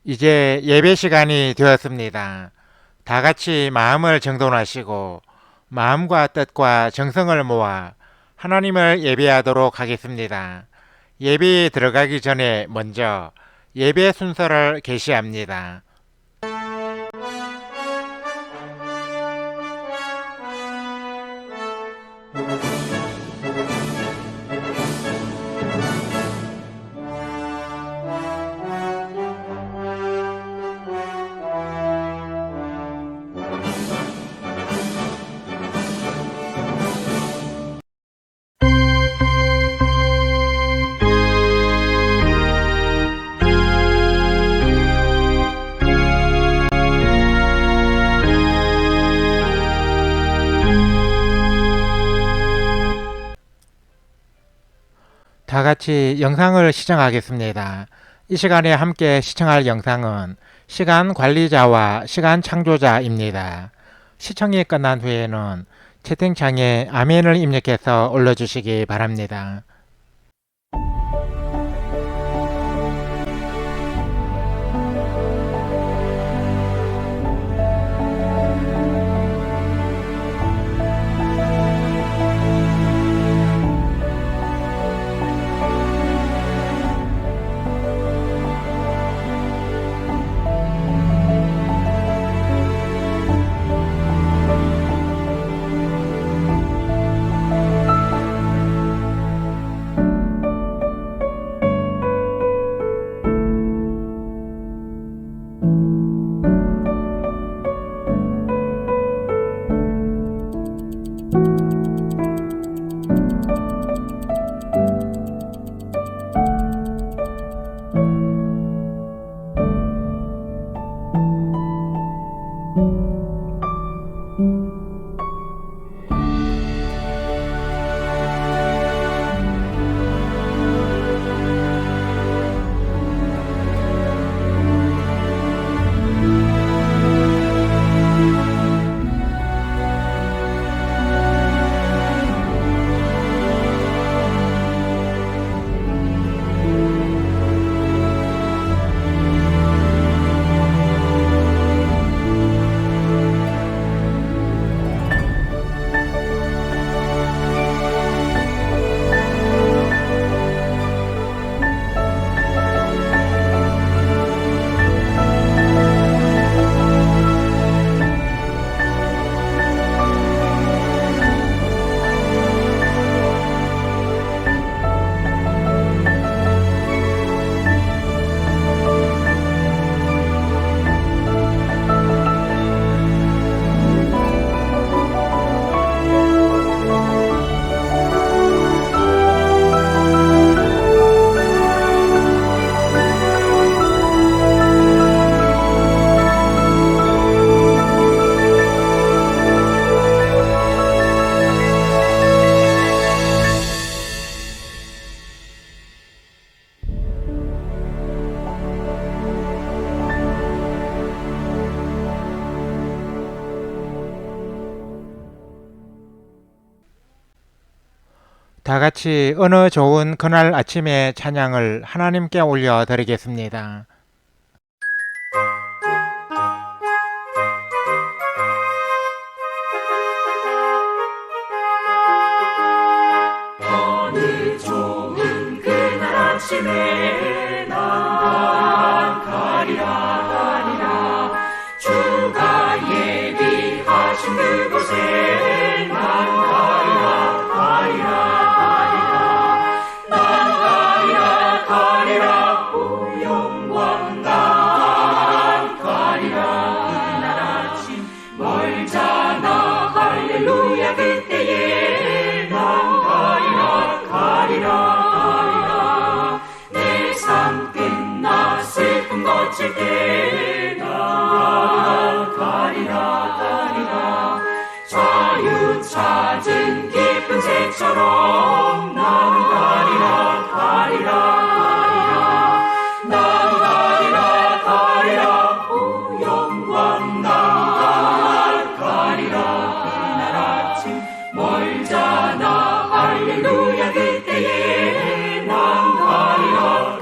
이제 예배 시간이 되었습니다. 다 같이 마음을 정돈하시고 마음과 뜻과 정성을 모아 하나님을 예배하도록 하겠습니다. 예배에 들어가기 전에 먼저 예배 순서를 게시합니다. 다 같이 영상을 시청하겠습니다. 이 시간에 함께 시청할 영상은 시간 관리자와 시간 창조자입니다. 시청이 끝난 후에는 채팅창에 아멘을 입력해서 올려주시기 바랍니다. 다 같이 어느 좋은 그날 아침의 찬양을 하나님께 올려 드리겠습니다. 어느 좋은 그날 아침에 난 가리라 주가 예비하신 그곳에 난 가리라 오 영광 난 가리라 그날 아침 멀잖아 할렐루야 그때에 난 가리라 내 삶 끝나 슬픔 거칠 때 난 가리라 자유 찾은 기쁜 새처럼 난 가리라 오 영광 난 가리라 그날 아침 멀잖아 할렐루야 그때에 난 가리라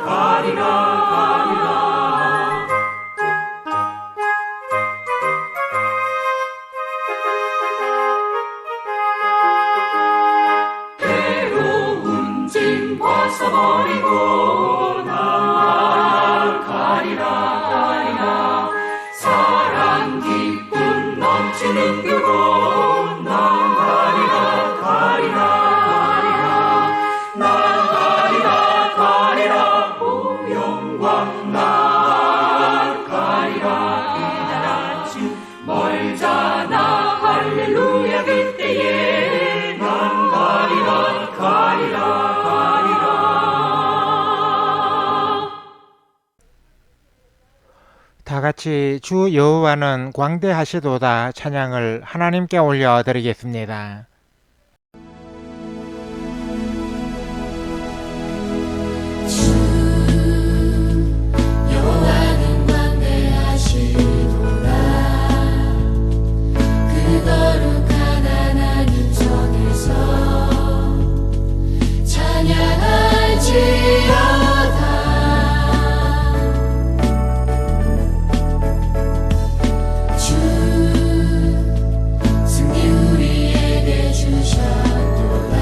벗어버리고 나가리라 사랑 기쁨 넘치는 그곳 가리라 오 영광 가리라 그날 아침 멀잖아 할렐루야 그때에 난 가리라 다 같이 주 여호와는 광대하시도다 찬양을 하나님께 올려드리겠습니다. 여호와는 광대하시도다 그 거룩한 하나님 전에서 찬양할지어다 주 승리 우리에게 주셨도다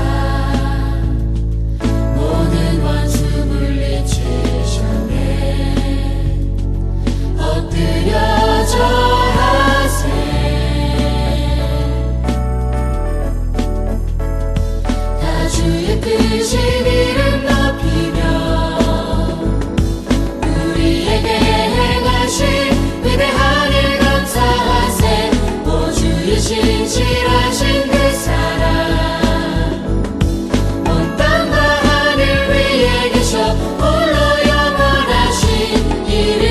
모든 원수 물리치셨네 엎드려 절하세 다 주의 크신 이름 높이며 우리에게 행하신 위대한 일 감사하세 오 주의 신실하신 그 사랑 온 땅과 하늘 위에 계셔 홀로 영원하신 이름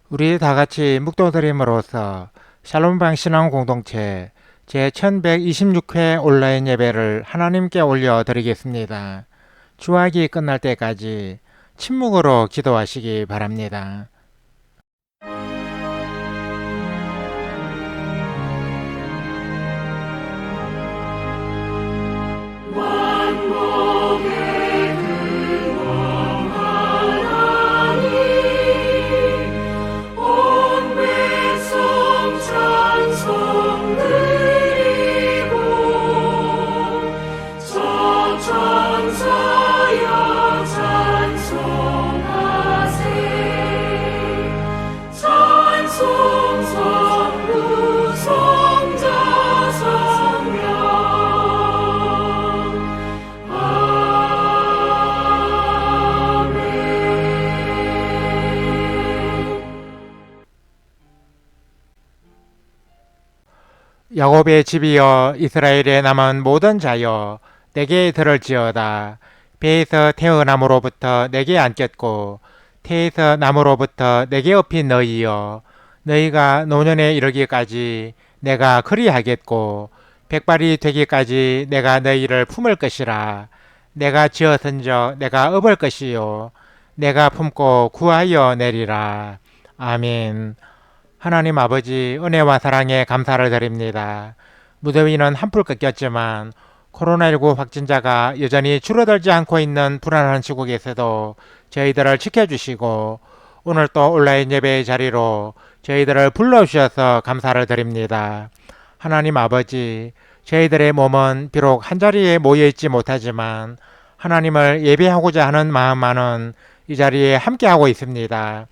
우리 다 같이 묵도드림으로써 샬롬방 신앙 공동체 제1126회 온라인 예배를 하나님께 올려드리겠습니다. 주학이 끝날 때까지 침묵으로 기도하시기 바랍니다. 만복의 근원 하나님 온 백성 찬송 드리고 저 천사여 찬송하세 찬송 성부 성자 성령 야곱의 집이여 이스라엘의 남은 모든 자여 내게 들을지어다. 배에서 태어남으로부터 내게 안겼고 태에서 남으로부터 내게 업힌 너희여 너희가 노년에 이르기까지 내가 그리하겠고 백발이 되기까지 내가 너희를 품을 것이라. 내가 지어선적 내가 업을 것이요 내가 품고 구하여 내리라. 아멘. 하나님 아버지 은혜와 사랑에 감사를 드립니다. 무더위는 한풀 꺾였지만 코로나19 확진자가 여전히 줄어들지 않고 있는 불안한 시국에서도 저희들을 지켜주시고 오늘 또 온라인 예배의 자리로 저희들을 불러주셔서 감사를 드립니다. 하나님 아버지, 저희들의 몸은 비록 한자리에 모여있지 못하지만 하나님을 예배하고자 하는 마음만은 이 자리에 함께하고 있습니다.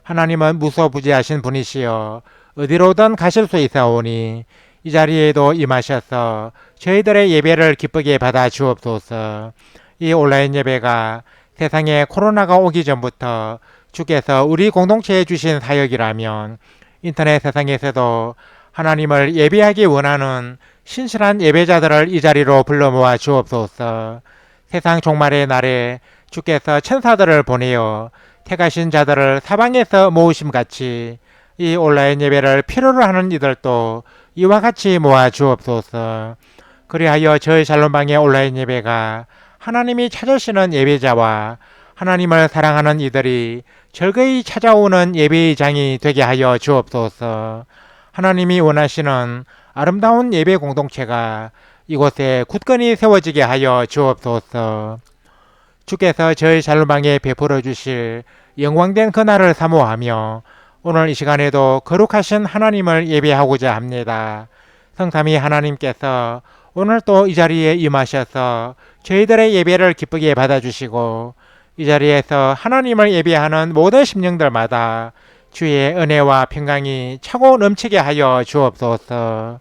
하나님은 무소부지하신 분이시여 어디로든 가실 수 있사오니 이 자리에도 임하셔서 저희들의 예배를 기쁘게 받아 주옵소서. 이 온라인 예배가 세상에 코로나가 오기 전부터 주께서 우리 공동체에 주신 사역이라면 인터넷 세상에서도 하나님을 예배하기 원하는 신실한 예배자들을 이 자리로 불러 모아 주옵소서. 세상 종말의 날에 주께서 천사들을 보내어 택하신 자들을 사방에서 모으심같이 이 온라인 예배를 필요로 하는 이들도 이와 같이 모아 주옵소서. 그리하여 저희 샬롬방의 온라인 예배가 하나님이 찾으시는 예배자와 하나님을 사랑하는 이들이 즐거이 찾아오는 예배의 장이 되게 하여 주옵소서. 하나님이 원하시는 아름다운 예배 공동체가 이곳에 굳건히 세워지게 하여 주옵소서. 주께서 저희 샬롬방에 베풀어 주실 영광된 그날을 사모하며 오늘 이 시간에도 거룩하신 하나님을 예배하고자 합니다. 성삼위 하나님께서 오늘 또 이 자리에 임하셔서 저희들의 예배를 기쁘게 받아주시고 이 자리에서 하나님을 예배하는 모든 심령들마다 주의 은혜와 평강이 차고 넘치게 하여 주옵소서.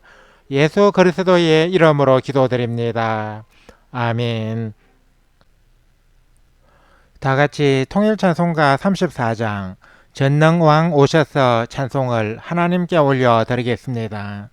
예수 그리스도의 이름으로 기도드립니다. 아멘. 다 같이 통일찬송가 34장 전능왕 오셔서 찬송을 하나님께 올려드리겠습니다.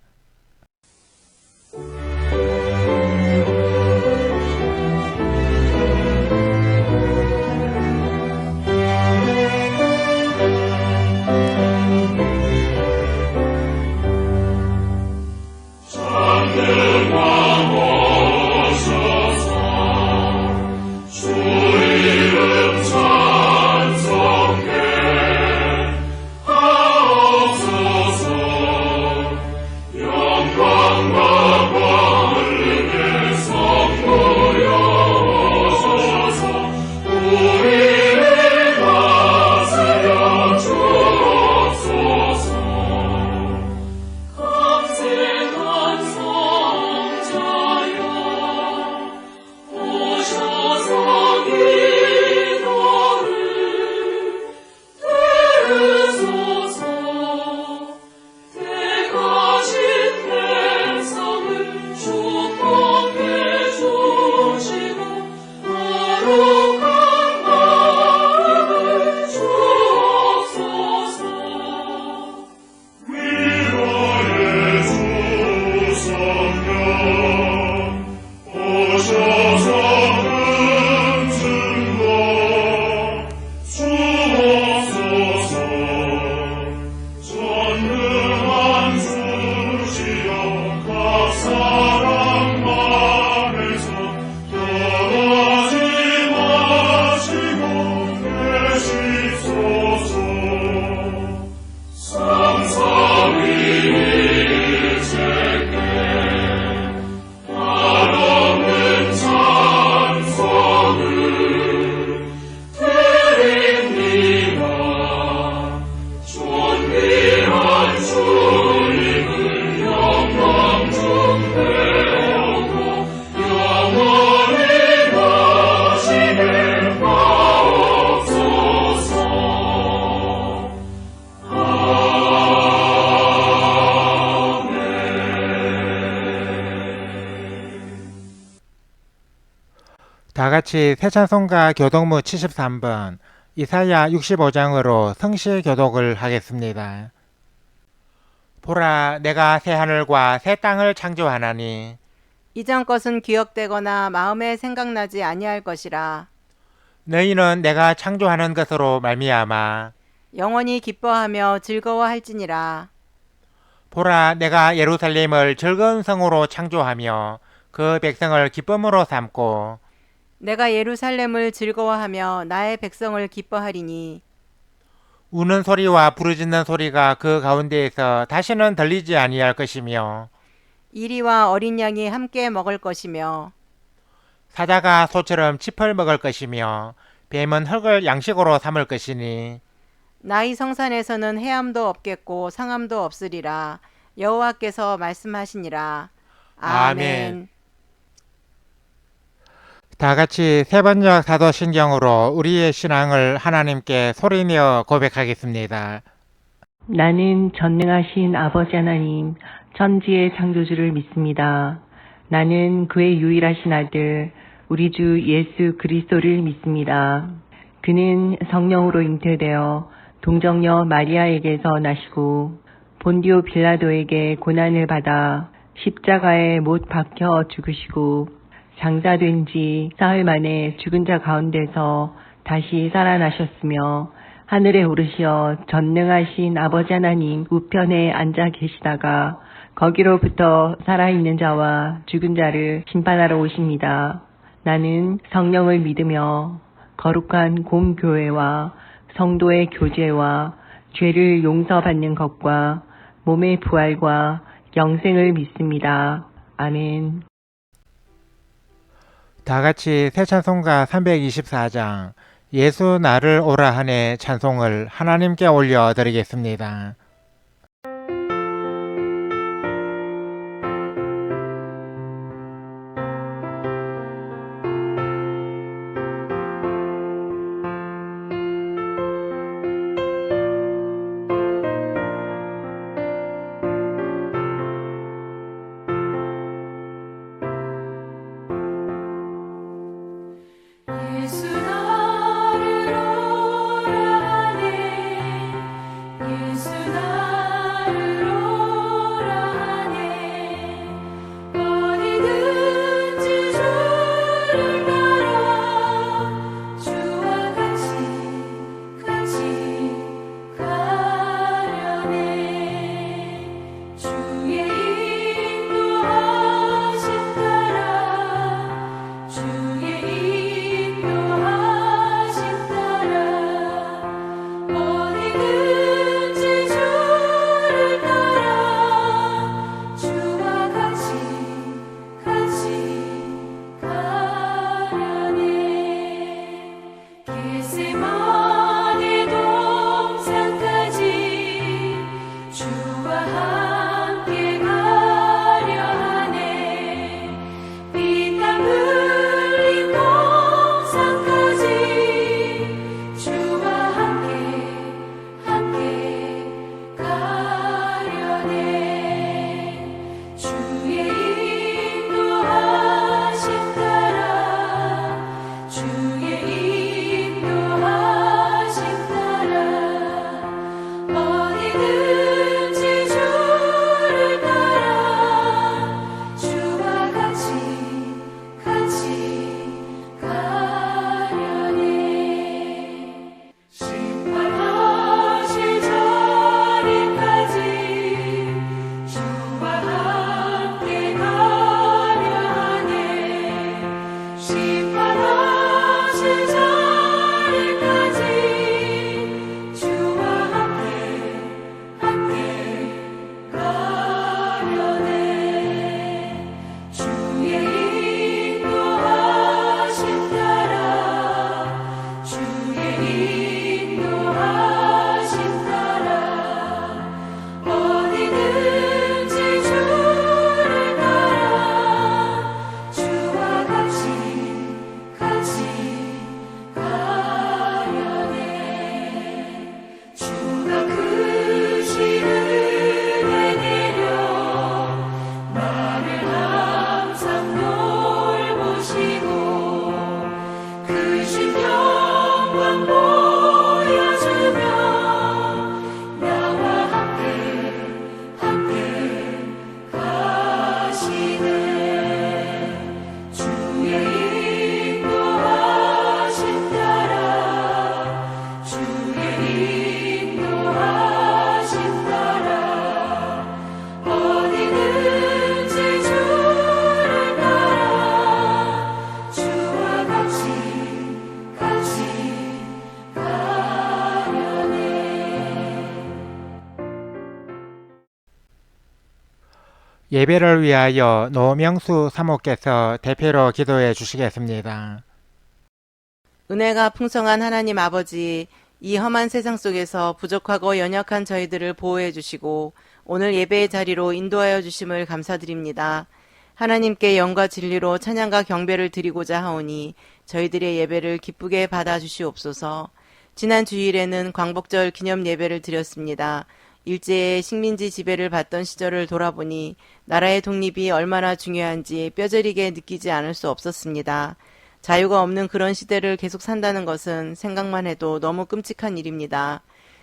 다 같이 새찬송가 교독무 73번 이사야 65장으로 성시 교독을 하겠습니다. 보라, 내가 새 하늘과 새 땅을 창조하나니 이전 것은 기억되거나 마음에 생각나지 아니할 것이라. 너희는 내가 창조하는 것으로 말미암아 영원히 기뻐하며 즐거워할지니라. 보라, 내가 예루살렘을 즐거운 성으로 창조하며 그 백성을 기쁨으로 삼고 내가 예루살렘을 즐거워하며 나의 백성을 기뻐하리니 우는 소리와 부르짖는 소리가 그 가운데에서 다시는 들리지 아니할 것이며 이리와 어린 양이 함께 먹을 것이며 사자가 소처럼 짚을 먹을 것이며 뱀은 흙을 양식으로 삼을 것이니 나의 성산에서는 해함도 없겠고 상함도 없으리라. 여호와께서 말씀하시니라. 아멘. 다 같이 세번역 사도신경으로 우리의 신앙을 하나님께 소리내어 고백하겠습니다. 나는 전능하신 아버지 하나님, 천지의 창조주를 믿습니다. 나는 그의 유일하신 아들, 우리 주 예수 그리스도를 믿습니다. 그는 성령으로 잉태되어 동정녀 마리아에게서 나시고 본디오 빌라도에게 고난을 받아 십자가에 못 박혀 죽으시고 장사된 지 사흘 만에 죽은 자 가운데서 다시 살아나셨으며 하늘에 오르시어 전능하신 아버지 하나님 우편에 앉아 계시다가 거기로부터 살아있는 자와 죽은 자를 심판하러 오십니다. 나는 성령을 믿으며 거룩한 공교회와 성도의 교제와 죄를 용서받는 것과 몸의 부활과 영생을 믿습니다. 아멘. 다 같이 새 찬송가 324장 예수 나를 오라 하네 찬송을 하나님께 올려드리겠습니다. 주와 함께 가려 하네 피땀 흘린 동산까지 주와 함께 가려네 주의 인도하심 따라 주의 인도하심 따라 어디든지 주를 따라 주와 같이 가려네 심판하실 자리까지 주와 함께 가려 하네 심판하실 자리까지 주와 함께 가려네 주의 인도하심 따라 주의 인도하심 따라 어디든지 주를 따라 주와 같이 가려네 주가 크신 은혜 내려 나를 항상 돌보시고 크신 영광 보여주며 나와 함께 가시네 주의 인도하심 따라 주의 인도하심 따라 어디든지 주를 따라 주와 같이 가려네 예배를 위하여 노명수 사모께서 대표로 기도해 주시겠습니다. 은혜가 풍성한 하나님 아버지, 이 험한 세상 속에서 부족하고 연약한 저희들을 보호해 주시고 오늘 예배의 자리로 인도하여 주심을 감사드립니다. 하나님께 영과 진리로 찬양과 경배를 드리고자 하오니 저희들의 예배를 기쁘게 받아 주시옵소서. 지난 주일에는 광복절 기념 예배를 드렸습니다. 일제의 식민지 지배를 받던 시절을 돌아보니 나라의 독립이 얼마나 중요한지 뼈저리게 느끼지 않을 수 없었습니다. 자유가 없는 그런 시대를 계속 산다는 것은 생각만 해도 너무 끔찍한 일입니다.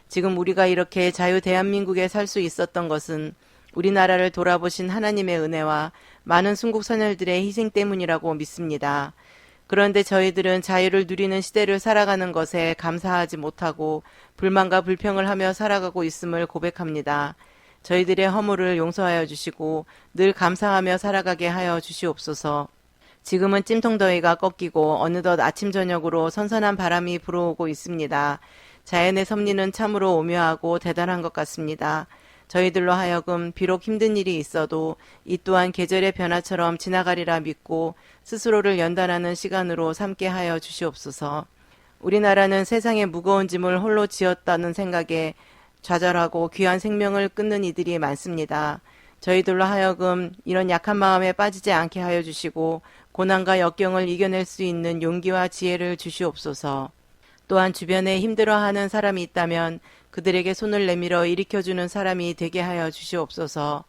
지금 우리가 이렇게 자유 대한민국에 살 수 있었던 것은 우리나라를 돌아보신 하나님의 은혜와 많은 순국 선열들의 희생 때문이라고 믿습니다. 그런데 저희들은 자유를 누리는 시대를 살아가는 것에 감사하지 못하고 불만과 불평을 하며 살아가고 있음을 고백합니다. 저희들의 허물을 용서하여 주시고 늘 감사하며 살아가게 하여 주시옵소서. 지금은 찜통더위가 꺾이고 어느덧 아침 저녁으로 선선한 바람이 불어오고 있습니다. 자연의 섭리는 참으로 오묘하고 대단한 것 같습니다. 저희들로 하여금 비록 힘든 일이 있어도 이 또한 계절의 변화처럼 지나가리라 믿고 스스로를 연단하는 시간으로 삼게 하여 주시옵소서. 우리나라는 세상의 무거운 짐을 홀로 지었다는 생각에 좌절하고 귀한 생명을 끊는 이들이 많습니다. 저희들로 하여금 이런 약한 마음에 빠지지 않게 하여 주시고 고난과 역경을 이겨낼 수 있는 용기와 지혜를 주시옵소서. 또한 주변에 힘들어하는 사람이 있다면 그들에게 손을 내밀어 일으켜주는 사람이 되게 하여 주시옵소서.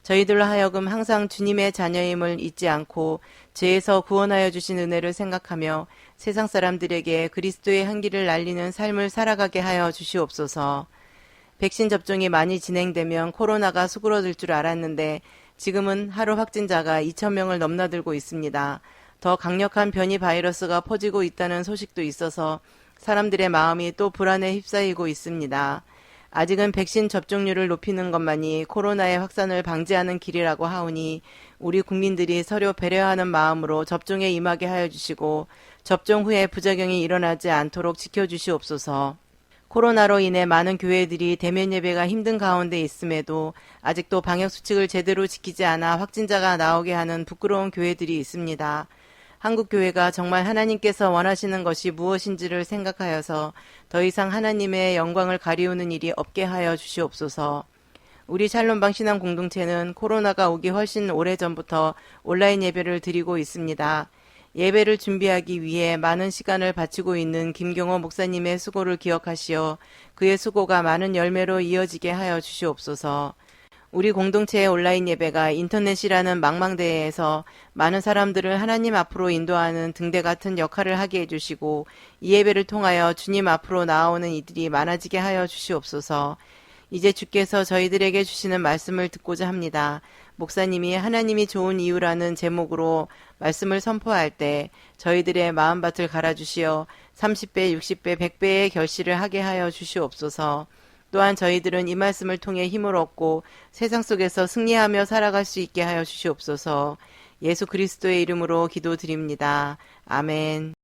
저희들로 하여금 항상 주님의 자녀임을 잊지 않고 죄에서 구원하여 주신 은혜를 생각하며 세상 사람들에게 그리스도의 향기를 날리는 삶을 살아가게 하여 주시옵소서. 백신 접종이 많이 진행되면 코로나가 수그러들 줄 알았는데 지금은 하루 확진자가 2,000명을 넘나들고 있습니다. 더 강력한 변이 바이러스가 퍼지고 있다는 소식도 있어서 사람들의 마음이 또 불안에 휩싸이고 있습니다. 아직은 백신 접종률을 높이는 것만이 코로나의 확산을 방지하는 길이라고 하오니 우리 국민들이 서로 배려하는 마음으로 접종에 임하게 하여 주시고 접종 후에 부작용이 일어나지 않도록 지켜주시옵소서. 코로나로 인해 많은 교회들이 대면 예배가 힘든 가운데 있음에도 아직도 방역수칙을 제대로 지키지 않아 확진자가 나오게 하는 부끄러운 교회들이 있습니다. 한국교회가 정말 하나님께서 원하시는 것이 무엇인지를 생각하여서 더 이상 하나님의 영광을 가리우는 일이 없게 하여 주시옵소서. 우리 샬롬방 신앙 공동체는 코로나가 오기 훨씬 오래전부터 온라인 예배를 드리고 있습니다. 예배를 준비하기 위해 많은 시간을 바치고 있는 김경호 목사님의 수고를 기억하시어 그의 수고가 많은 열매로 이어지게 하여 주시옵소서. 우리 공동체의 온라인 예배가 인터넷이라는 망망대해에서 많은 사람들을 하나님 앞으로 인도하는 등대 같은 역할을 하게 해주시고 이 예배를 통하여 주님 앞으로 나아오는 이들이 많아지게 하여 주시옵소서. 이제 주께서 저희들에게 주시는 말씀을 듣고자 합니다. 목사님이 하나님이 좋은 이유라는 제목으로 말씀을 선포할 때 저희들의 마음밭을 갈아주시어 30배, 60배, 100배의 결실을 하게 하여 주시옵소서. 또한 저희들은 이 말씀을 통해 힘을 얻고 세상 속에서 승리하며 살아갈 수 있게 하여 주시옵소서. 예수 그리스도의 이름으로 기도드립니다. 아멘.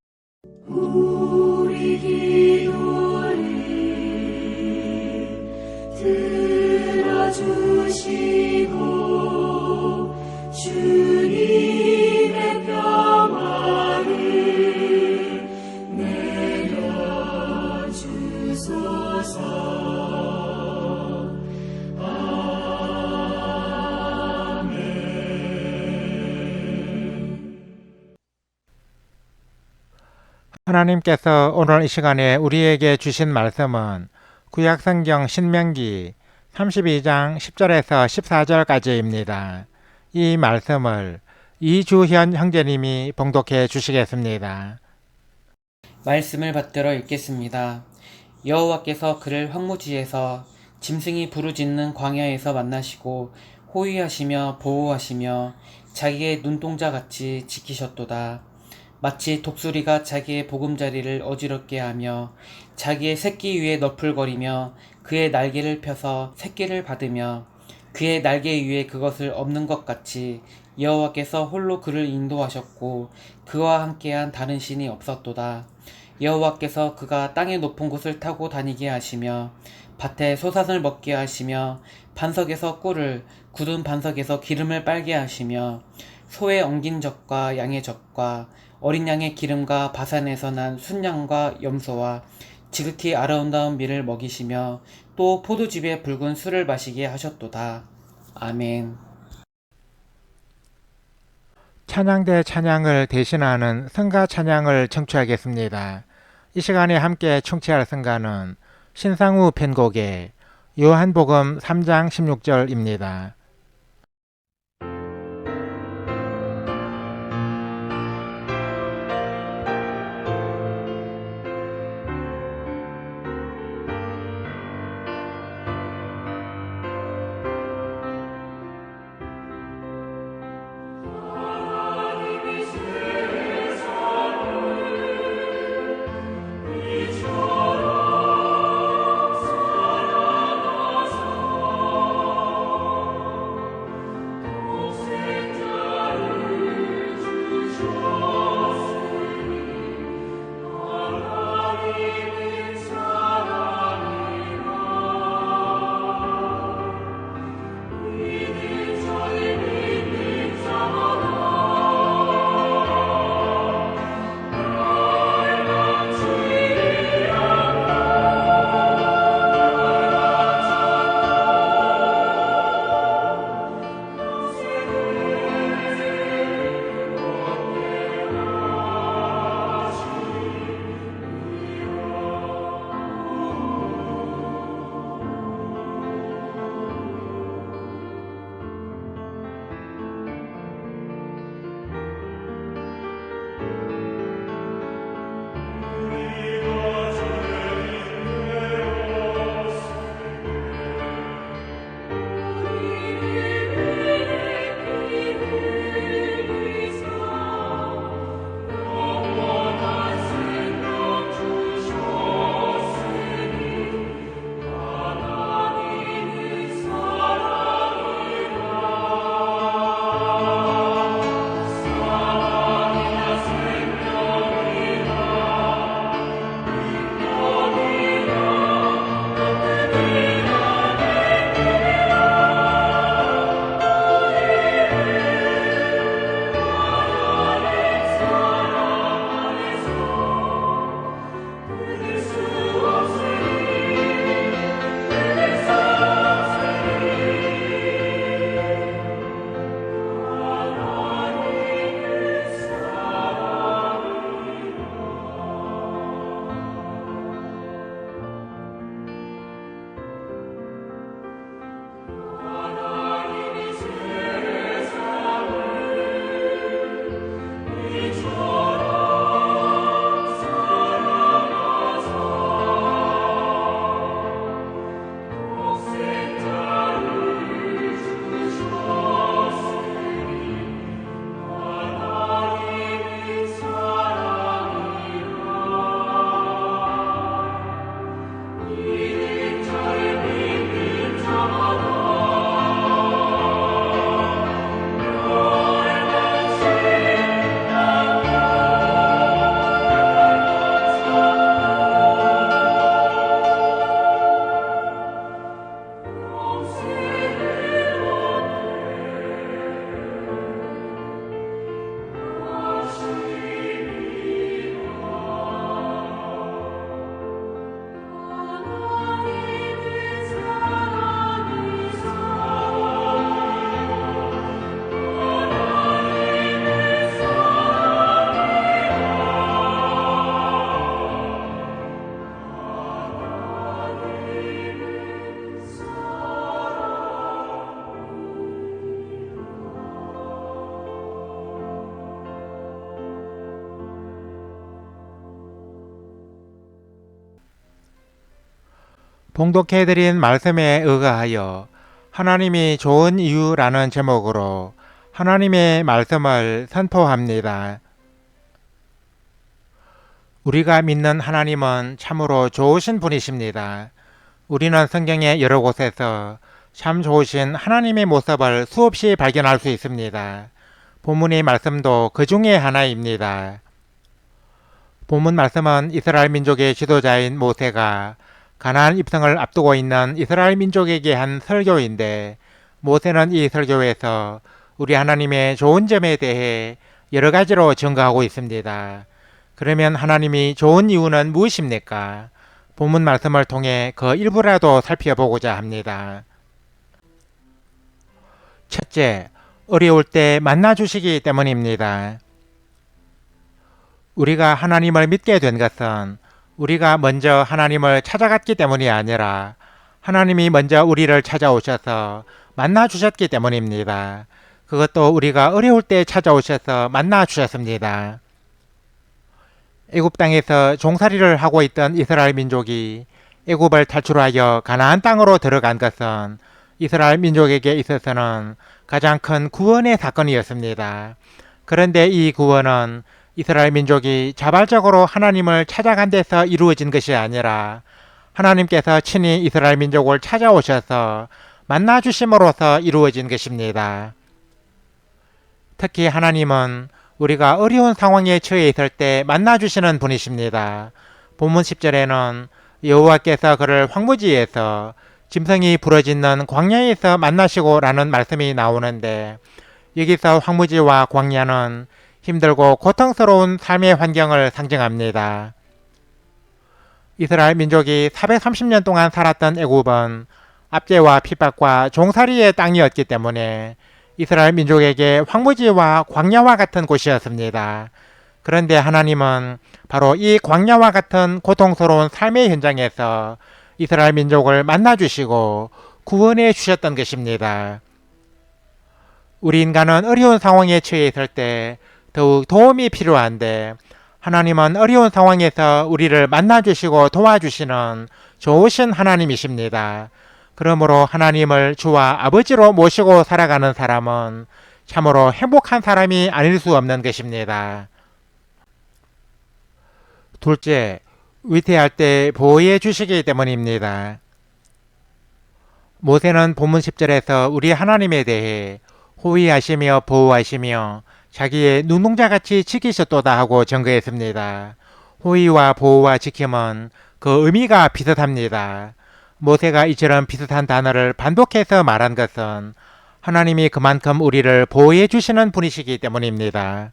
우리 기도를 들어주시고 주님의 평화를 내려주소서. 하나님께서 오늘 이 시간에 우리에게 주신 말씀은 구약성경 신명기 32장 10절에서 14절까지입니다. 이 말씀을 이주현 형제님이 봉독해 주시겠습니다. 말씀을 받들어 읽겠습니다. 여호와께서 그를 황무지에서 짐승이 부르짖는 광야에서 만나시고 호위하시며 보호하시며 자기의 눈동자같이 지키셨도다. 마치 독수리가 자기의 보금자리를 어지럽게 하며 자기의 새끼 위에 너풀거리며 그의 날개를 펴서 새끼를 받으며 그의 날개 위에 그것을 엎는 것 같이 여호와께서 홀로 그를 인도하셨고 그와 함께한 다른 신이 없었도다. 여호와께서 그가 땅의 높은 곳을 타고 다니게 하시며 밭에 소산을 먹게 하시며 반석에서 꿀을 굳은 반석에서 기름을 빨게 하시며 소의 엉긴 젖과 양의 젖과 어린 양의 기름과 바산에서 난 순양과 염소와 지극히 아름다운 밀을 먹이시며 또 포도즙에 붉은 술을 마시게 하셨도다. 아멘. 찬양대 찬양을 대신하는 성가 찬양을 청취하겠습니다. 이 시간에 함께 청취할 성가는 신상우 편곡의 요한복음 3장 16절입니다. 봉독해드린 말씀에 의거하여 하나님이 좋은 이유라는 제목으로 하나님의 말씀을 선포합니다. 우리가 믿는 하나님은 참으로 좋으신 분이십니다. 우리는 성경의 여러 곳에서 참 좋으신 하나님의 모습을 수없이 발견할 수 있습니다. 본문의 말씀도 그 중에 하나입니다. 본문 말씀은 이스라엘 민족의 지도자인 모세가 가나안 입성을 앞두고 있는 이스라엘 민족에게 한 설교인데, 모세는 이 설교에서 우리 하나님의 좋은 점에 대해 여러 가지로 증거하고 있습니다. 그러면 하나님이 좋은 이유는 무엇입니까? 본문 말씀을 통해 그 일부라도 살펴보고자 합니다. 첫째, 어려울 때 만나주시기 때문입니다. 우리가 하나님을 믿게 된 것은 우리가 먼저 하나님을 찾아갔기 때문이 아니라 하나님이 먼저 우리를 찾아오셔서 만나주셨기 때문입니다. 그것도 우리가 어려울 때 찾아오셔서 만나주셨습니다. 애굽 땅에서 종살이를 하고 있던 이스라엘 민족이 애굽을 탈출하여 가나안 땅으로 들어간 것은 이스라엘 민족에게 있어서는 가장 큰 구원의 사건이었습니다. 그런데 이 구원은 이스라엘 민족이 자발적으로 하나님을 찾아간 데서 이루어진 것이 아니라 하나님께서 친히 이스라엘 민족을 찾아오셔서 만나주심으로써 이루어진 것입니다. 특히 하나님은 우리가 어려운 상황에 처해 있을 때 만나주시는 분이십니다. 본문 10절에는 여호와께서 그를 황무지에서 짐승이 부러지는 광야에서 만나시고 라는 말씀이 나오는데, 여기서 황무지와 광야는 힘들고 고통스러운 삶의 환경을 상징합니다. 이스라엘 민족이 430년 동안 살았던 애굽은 압제와 핍박과 종살이의 땅이었기 때문에 이스라엘 민족에게 황무지와 광야와 같은 곳이었습니다. 그런데 하나님은 바로 이 광야와 같은 고통스러운 삶의 현장에서 이스라엘 민족을 만나주시고 구원해 주셨던 것입니다. 우리 인간은 어려운 상황에 처해 있을 때 더욱 도움이 필요한데, 하나님은 어려운 상황에서 우리를 만나주시고 도와주시는 좋으신 하나님이십니다. 그러므로 하나님을 주와 아버지로 모시고 살아가는 사람은 참으로 행복한 사람이 아닐 수 없는 것입니다. 둘째, 위태할 때 보호해 주시기 때문입니다. 모세는 본문 10절에서 우리 하나님에 대해 호위하시며 보호하시며 자기의 눈동자같이 지키셨도다 하고 증거했습니다. 호위와 보호와 지킴은 그 의미가 비슷합니다. 모세가 이처럼 비슷한 단어를 반복해서 말한 것은 하나님이 그만큼 우리를 보호해 주시는 분이시기 때문입니다.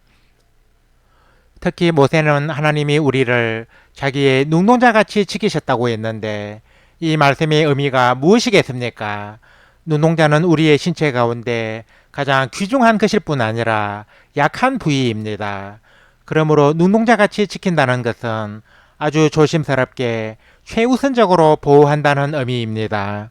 특히 모세는 하나님이 우리를 자기의 눈동자같이 지키셨다고 했는데, 이 말씀의 의미가 무엇이겠습니까? 눈동자는 우리의 신체 가운데 가장 귀중한 것일 뿐 아니라 약한 부위입니다. 그러므로 눈동자같이 지킨다는 것은 아주 조심스럽게 최우선적으로 보호한다는 의미입니다.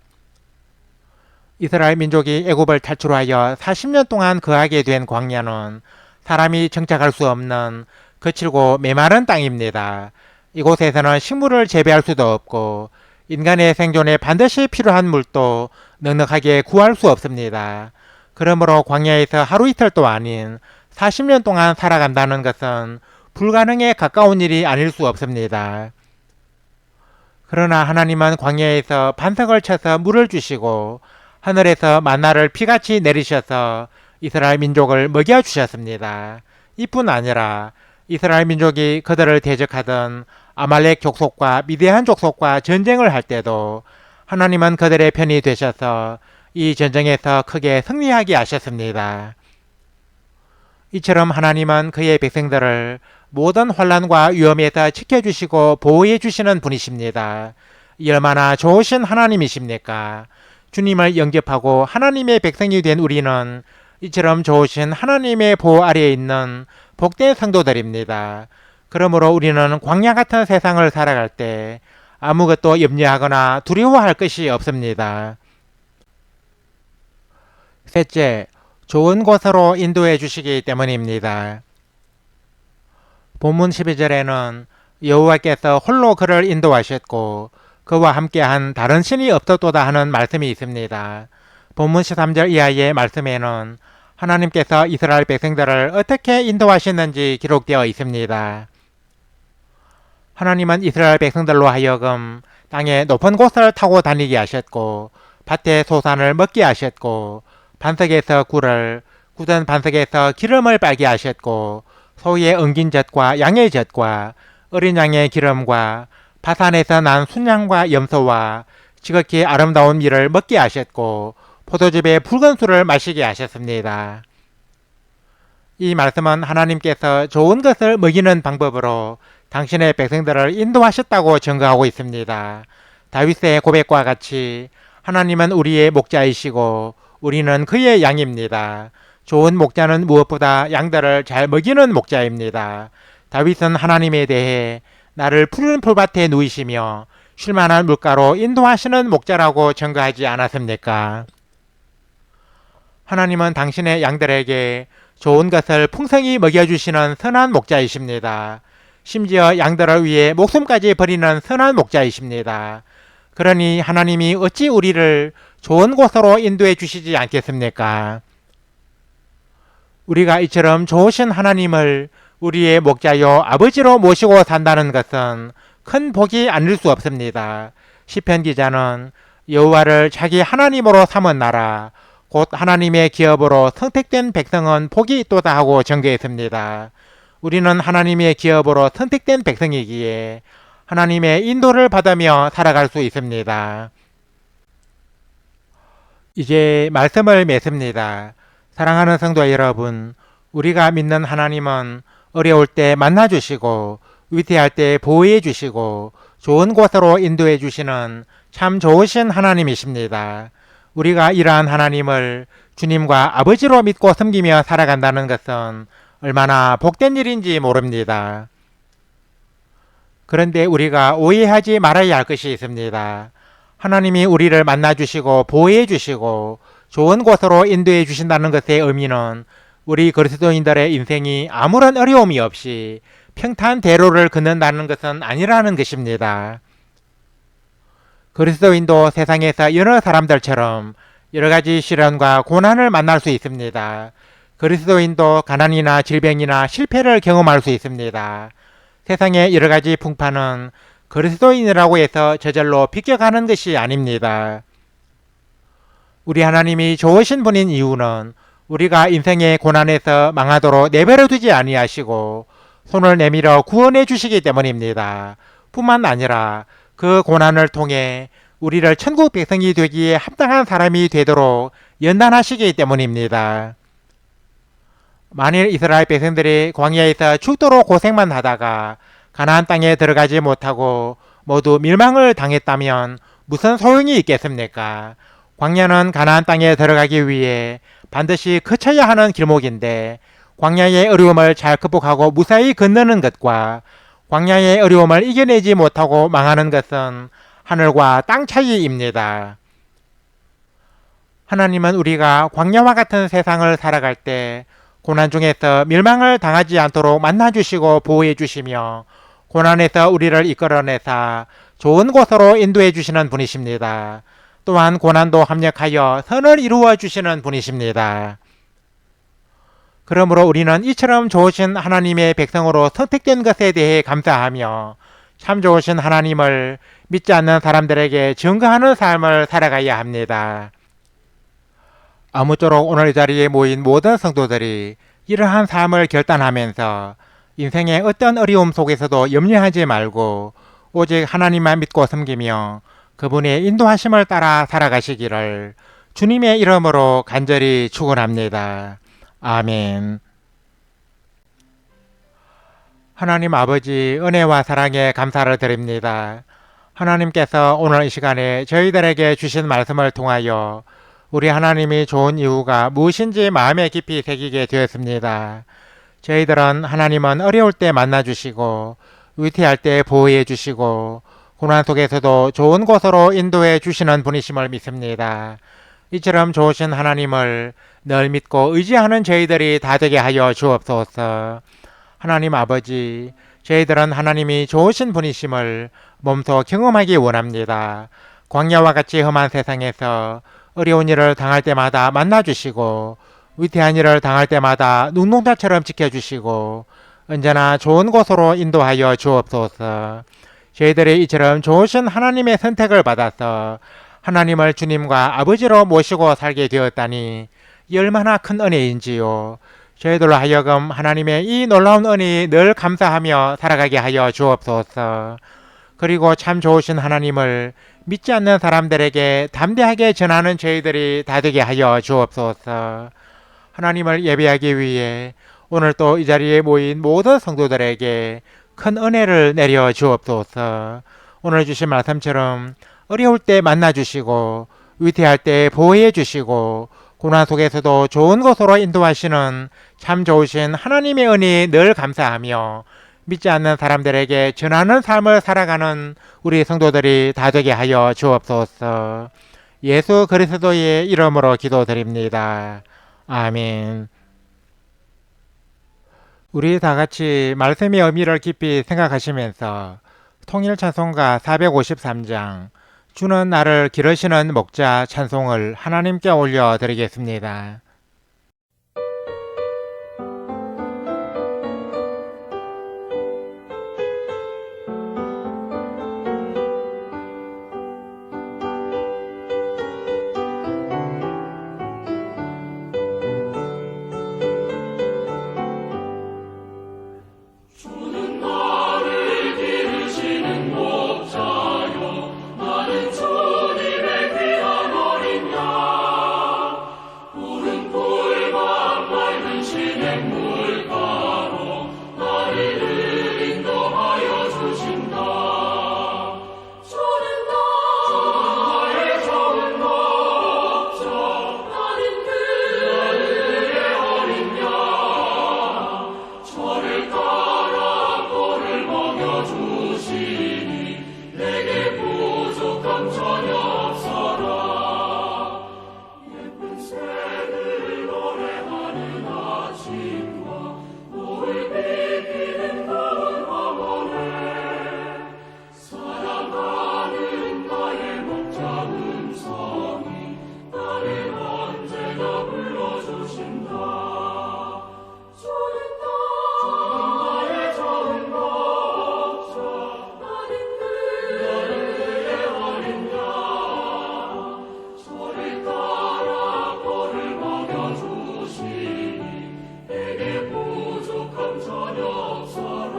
이스라엘 민족이 애굽을 탈출하여 40년 동안 거하게 된 광야는 사람이 정착할 수 없는 거칠고 메마른 땅입니다. 이곳에서는 식물을 재배할 수도 없고 인간의 생존에 반드시 필요한 물도 넉넉하게 구할 수 없습니다. 그러므로 광야에서 하루 이틀도 아닌 40년 동안 살아간다는 것은 불가능에 가까운 일이 아닐 수 없습니다. 그러나 하나님은 광야에서 반석을 쳐서 물을 주시고 하늘에서 만나를 비같이 내리셔서 이스라엘 민족을 먹여주셨습니다. 이뿐 아니라 이스라엘 민족이 그들을 대적하던 아말렉 족속과 미디안 족속과 전쟁을 할 때도 하나님은 그들의 편이 되셔서 이 전쟁에서 크게 승리하게 하셨습니다. 이처럼 하나님은 그의 백성들을 모든 환난과 위험에서 지켜주시고 보호해 주시는 분이십니다. 이 얼마나 좋으신 하나님이십니까? 주님을 영접하고 하나님의 백성이 된 우리는 이처럼 좋으신 하나님의 보호 아래에 있는 복된 성도들입니다. 그러므로 우리는 광야 같은 세상을 살아갈 때 아무것도 염려하거나 두려워할 것이 없습니다. 셋째, 좋은 곳으로 인도해 주시기 때문입니다. 본문 12절에는 여호와께서 홀로 그를 인도하셨고 그와 함께한 다른 신이 없었도다 하는 말씀이 있습니다. 본문 13절 이하의 말씀에는 하나님께서 이스라엘 백성들을 어떻게 인도하셨는지 기록되어 있습니다. 하나님은 이스라엘 백성들로 하여금 땅의 높은 곳을 타고 다니게 하셨고 밭의 소산을 먹게 하셨고 반석에서 꿀을 굳은 반석에서 기름을 빨게 하셨고 소의 엉긴 젖과 양의 젖과 어린 양의 기름과 바산에서 난 순양과 염소와 지극히 아름다운 밀을 먹게 하셨고 포도즙의 붉은 술을 마시게 하셨습니다. 이 말씀은 하나님께서 좋은 것을 먹이는 방법으로 당신의 백성들을 인도하셨다고 증거하고 있습니다. 다윗의 고백과 같이 하나님은 우리의 목자이시고 우리는 그의 양입니다. 좋은 목자는 무엇보다 양들을 잘 먹이는 목자입니다. 다윗은 하나님에 대해 나를 푸른 풀밭에 누이시며 쉴만한 물가로 인도하시는 목자라고 증거하지 않았습니까? 하나님은 당신의 양들에게 좋은 것을 풍성히 먹여주시는 선한 목자이십니다. 심지어 양들을 위해 목숨까지 버리는 선한 목자이십니다. 그러니 하나님이 어찌 우리를 좋은 곳으로 인도해 주시지 않겠습니까? 우리가 이처럼 좋으신 하나님을 우리의 목자요 아버지로 모시고 산다는 것은 큰 복이 아닐 수 없습니다. 시편 기자는 여호와를 자기 하나님으로 삼은 나라 곧 하나님의 기업으로 선택된 백성은 복이 있도다 하고 전개했습니다. 우리는 하나님의 기업으로 선택된 백성이기에 하나님의 인도를 받으며 살아갈 수 있습니다. 이제 말씀을 맺습니다. 사랑하는 성도 여러분, 우리가 믿는 하나님은 어려울 때 만나주시고 위태할 때 보호해 주시고 좋은 곳으로 인도해 주시는 참 좋으신 하나님이십니다. 우리가 이러한 하나님을 주님과 아버지로 믿고 섬기며 살아간다는 것은 얼마나 복된 일인지 모릅니다. 그런데 우리가 오해하지 말아야 할 것이 있습니다. 하나님이 우리를 만나주시고 보호해 주시고 좋은 곳으로 인도해 주신다는 것의 의미는 우리 그리스도인들의 인생이 아무런 어려움이 없이 평탄대로를 걷는다는 것은 아니라는 것입니다. 그리스도인도 세상에서 여러 사람들처럼 여러 가지 시련과 고난을 만날 수 있습니다. 그리스도인도 가난이나 질병이나 실패를 경험할 수 있습니다. 세상의 여러 가지 풍파는 그리스도인이라고 해서 저절로 비껴가는 것이 아닙니다. 우리 하나님이 좋으신 분인 이유는 우리가 인생의 고난에서 망하도록 내버려 두지 아니하시고 손을 내밀어 구원해 주시기 때문입니다. 뿐만 아니라 그 고난을 통해 우리를 천국 백성이 되기에 합당한 사람이 되도록 연단하시기 때문입니다. 만일 이스라엘 백성들이 광야에서 죽도록 고생만 하다가 가나안 땅에 들어가지 못하고 모두 멸망을 당했다면 무슨 소용이 있겠습니까? 광야는 가나안 땅에 들어가기 위해 반드시 거쳐야 하는 길목인데 광야의 어려움을 잘 극복하고 무사히 건너는 것과 광야의 어려움을 이겨내지 못하고 망하는 것은 하늘과 땅 차이입니다. 하나님은 우리가 광야와 같은 세상을 살아갈 때 고난 중에서 멸망을 당하지 않도록 만나주시고 보호해 주시며 고난에서 우리를 이끌어내사 좋은 곳으로 인도해 주시는 분이십니다. 또한 고난도 합력하여 선을 이루어 주시는 분이십니다. 그러므로 우리는 이처럼 좋으신 하나님의 백성으로 선택된 것에 대해 감사하며 참 좋으신 하나님을 믿지 않는 사람들에게 증거하는 삶을 살아가야 합니다. 아무쪼록 오늘 이 자리에 모인 모든 성도들이 이러한 삶을 결단하면서 인생의 어떤 어려움 속에서도 염려하지 말고 오직 하나님만 믿고 섬기며 그분의 인도하심을 따라 살아가시기를 주님의 이름으로 간절히 축원합니다. 아멘. 하나님 아버지 은혜와 사랑에 감사를 드립니다. 하나님께서 오늘 이 시간에 저희들에게 주신 말씀을 통하여 우리 하나님이 좋은 이유가 무엇인지 마음에 깊이 새기게 되었습니다. 저희들은 하나님은 어려울 때 만나주시고 위태할 때 보호해 주시고 고난 속에서도 좋은 곳으로 인도해 주시는 분이심을 믿습니다. 이처럼 좋으신 하나님을 늘 믿고 의지하는 저희들이 다 되게 하여 주옵소서. 하나님 아버지, 저희들은 하나님이 좋으신 분이심을 몸소 경험하기 원합니다. 광야와 같이 험한 세상에서 어려운 일을 당할 때마다 만나주시고 위태한 일을 당할 때마다 눈동자처럼 지켜주시고 언제나 좋은 곳으로 인도하여 주옵소서. 저희들이 이처럼 좋으신 하나님의 선택을 받아서 하나님을 주님과 아버지로 모시고 살게 되었다니 이 얼마나 큰 은혜인지요. 저희들로 하여금 하나님의 이 놀라운 은혜 늘 감사하며 살아가게 하여 주옵소서. 그리고 참 좋으신 하나님을 믿지 않는 사람들에게 담대하게 전하는 저희들이 다 되게 하여 주옵소서. 하나님을 예배하기 위해 오늘 또 이 자리에 모인 모든 성도들에게 큰 은혜를 내려 주옵소서. 오늘 주신 말씀처럼 어려울 때 만나주시고 위태할 때 보호해 주시고 고난 속에서도 좋은 곳으로 인도하시는 참 좋으신 하나님의 은혜 늘 감사하며 믿지 않는 사람들에게 전하는 삶을 살아가는 우리 성도들이 다 되게 하여 주옵소서. 예수 그리스도의 이름으로 기도드립니다. 아멘. 우리 다 같이 말씀의 의미를 깊이 생각하시면서 통일 찬송가 453장 주는 나를 기르시는 목자 찬송을 하나님께 올려드리겠습니다. 주는 나를 기르시는 목자요 나는 주님의 귀한 어린 양 푸른 풀과 맑은 시냇물가로 나를 인도하여 주신다. 주는 나의 좋은 목자 나는 그의 어린 양 저를 따라 꼴을 먹여주시니 내게 부족함 전혀 없어라. 예쁜 새들 노래하는 아침과 노을 비비는 고운 황혼에 사랑하는 나의 목자 음성이 나를 언제나 불러주신다. 주는 나의 좋은 목자 나는 그의 어린 양 저를 따라 꼴을 먹여주시니 내게 부족함 전혀 없어라.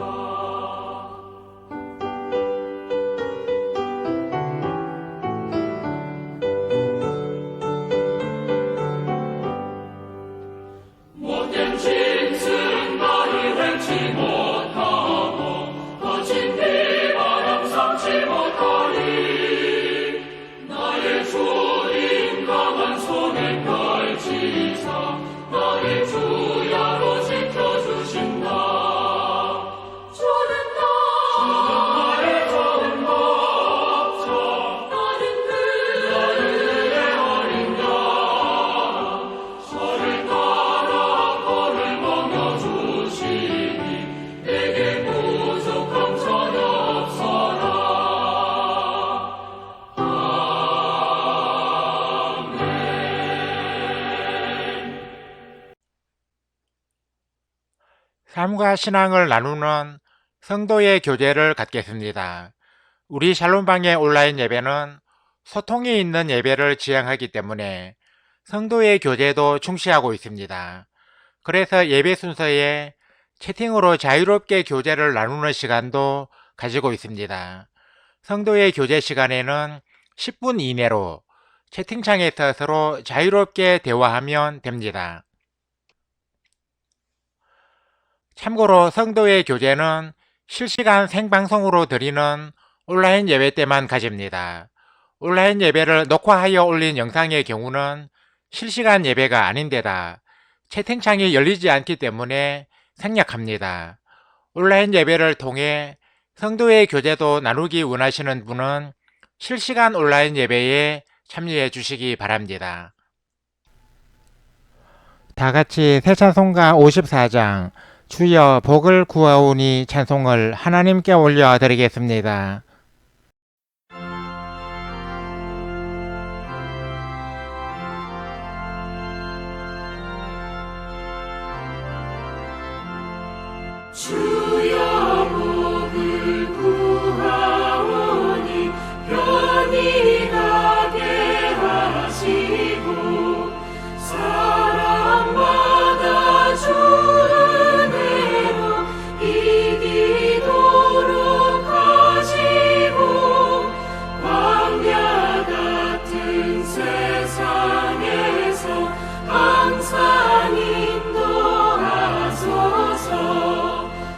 못된 짐승 나를 밟지 못하고 거친 비바람 삼지 못하리. 나의 주님 강한 손을 펼치사 나를 주야로 지켜주신다. 주는 나의 좋은 목자 나는 그의 어린 양 저를 따라 꼴을 먹여주시니 내게 부족함 전혀 없어라. 삶과 신앙을 나누는 성도의 교제를 갖겠습니다. 우리 샬롬방의 온라인 예배는 소통이 있는 예배를 지향하기 때문에 성도의 교제도 중시하고 있습니다. 그래서 예배 순서에 채팅으로 자유롭게 교제를 나누는 시간도 가지고 있습니다. 성도의 교제 시간에는 10분 이내로 채팅창에서 서로 자유롭게 대화하면 됩니다. 참고로 성도의 교제는 실시간 생방송으로 드리는 온라인 예배 때만 가집니다. 온라인 예배를 녹화하여 올린 영상의 경우는 실시간 예배가 아닌데다 채팅창이 열리지 않기 때문에 생략합니다. 온라인 예배를 통해 성도의 교제도 나누기 원하시는 분은 실시간 온라인 예배에 참여해 주시기 바랍니다. 다 같이 새 찬송가 54장 주여 복을 구하오니 찬송을 하나님께 올려드리겠습니다. 주여 복을 구하오니 편히 가게 하시고 사랑받아 주 은혜로 이기도록 하시고 광야 같은 세상에서 항상 인도하소서.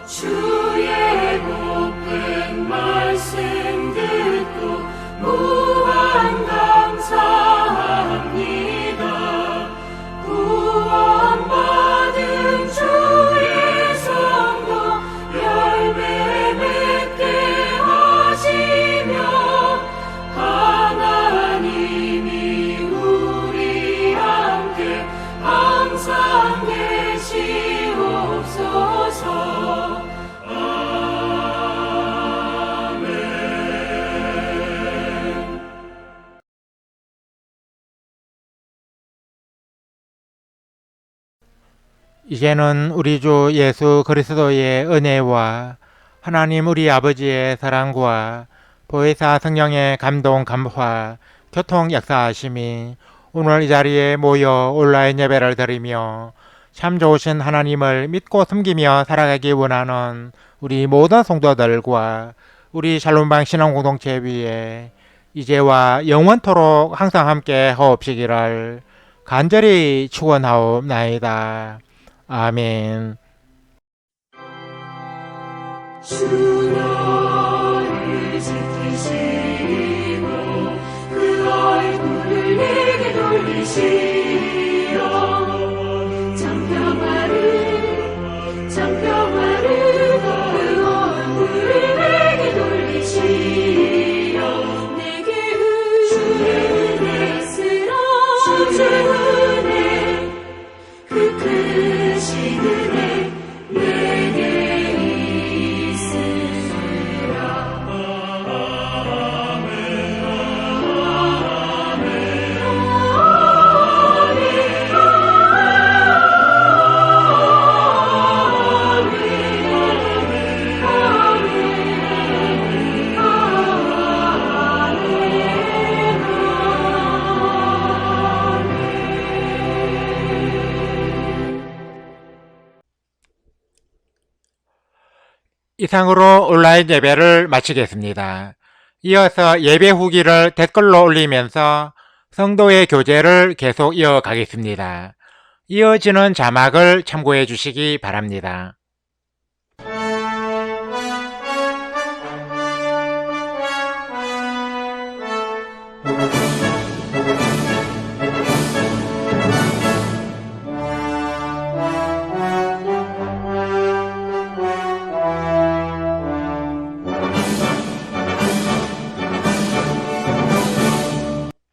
주의 복된 말씀 듣고 무한 감사합니다. 구원받은 주의 성도 열매 맺게 하시며 하나님이 우리 함께 항상 계시옵소서. 이제는 우리 주 예수 그리스도의 은혜와 하나님 우리 아버지의 사랑과 보혜사 성령의 감동 감화 교통 역사하심이 오늘 이 자리에 모여 온라인 예배를 드리며 참 좋으신 하나님을 믿고 섬기며 살아가기 원하는 우리 모든 성도들과 우리 샬롬방 신앙 공동체 위에 이제와 영원토록 항상 함께 하옵시기를 간절히 축원하옵나이다. 아멘. 주 너를 지키시고 그 얼굴을 내게 돌리시어 장평화를 그 얼굴을 내게 돌리시어 내게 주의 은혜 쓰라. 주의 은혜 그 크신 은혜 내게 있으라. 이상으로 온라인 예배를 마치겠습니다. 이어서 예배 후기를 댓글로 올리면서 성도의 교제를 계속 이어가겠습니다. 이어지는 자막을 참고해 주시기 바랍니다.